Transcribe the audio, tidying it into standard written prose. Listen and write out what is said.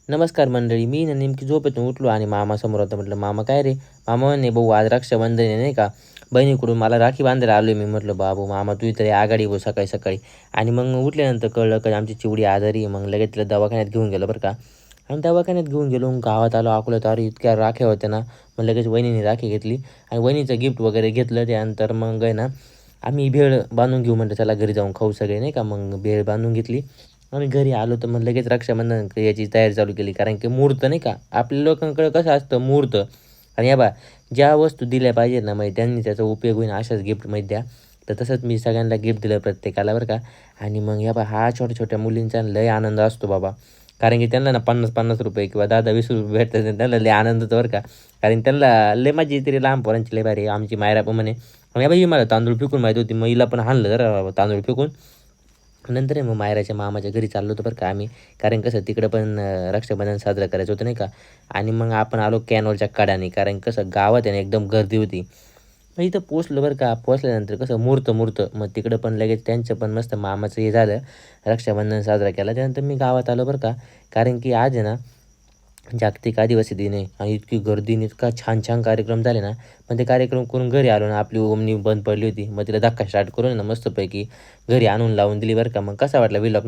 नमस्कार मंडळी. मी ना नेमकी झोपेतून उठलो आणि मामा समोर होता. म्हटलं, "मामा काय रे?" मामा म्हणे, "भाऊ आज रक्षाबंधन आहे नाही का, बहिणीकडून मला राखी बांधायला आलो मी." म्हटलं, "बाबू मामा तू तरी आघाडी भाऊ सकाळी-सकाळी." आणि मग उठल्यानंतर कळलं की आमची चिवडी आजारी आहे. मग लगेच तिला दवाखान्यात घेऊन गेलो बरं का. आणि दवाखान्यात घेऊन गेलो. गावात आलो अकोल्यात. अरे इतक्या राख्या होत्या ना. मग लगेच वहिनीने राखी घेतली आणि वहिनीचं गिफ्ट वगैरे घेतलं. त्यानंतर मग आहे ना, आम्ही भेळ बांधून घेऊ म्हटलं, चला घरी जाऊन खाऊ सगळे नाही का. मग भेळ बांधून घेतली आणि घरी आलो तर मग लगेच रक्षाबंधन याची तयारी चालू केली. कारण की मुहूर्त नाही का, आपल्या लोकांकडे कसं असतं मुहूर्त. आणि हे ज्या वस्तू दिल्या पाहिजेत ना, म्हणजे त्यांनी त्याचा उपयोग होईल अशाच गिफ्टमध्ये द्या. तर तसंच मी सगळ्यांना गिफ्ट दिलं प्रत्येकाला बरं का. आणि मग हा छोट्या-छोट्या मुलींचा लय आनंद असतो बाबा. कारण की त्यांना ना ₹50-50 किंवा ₹10-10, ₹20 भेटतात आणि त्यांना लय आनंद होतो बरं का. कारण त्यांना लय मजा येते रे लहान पोरांची लय भारी. आमची मायरा पण म्हणे, "हे बघ ही मला तांदूळ फेकून माहीत होती." मग हिला पण हाणलं जरा तांदूळ फेकून. नंतर आहे मग माहेराच्या मामाच्या घरी चाललो होतो बरं का आम्ही. कारण कसं तिकडं पण रक्षाबंधन साजरं करायचं होतं नाही का. आणि मग आपण आलो कॅनोलच्या कडाने. कारण कसं गावात आहे ना एकदम गर्दी होती. मग इथं पोहोचलो बरं का. पोहोचल्यानंतर कसं मुहूर्त मग तिकडं पण लगेच त्यांचं पण मस्त मामाचं हे झालं. रक्षाबंधन साजरा केला. त्यानंतर मी गावात आलो बरं का. कारण की आज आहे ना जागतिक आदिवासी दिन आहे आणि इतकी गर्दी आणि इतका छान कार्यक्रम झाले ना. पण ते कार्यक्रम करून घरी आलो ना, आपली ओमनी बंद पडली होती. मग तिला धक्का स्टार्ट करून आहे ना मस्तपैकी घरी आणून लावून दिली बरं का. मग कसा वाटला व्लॉग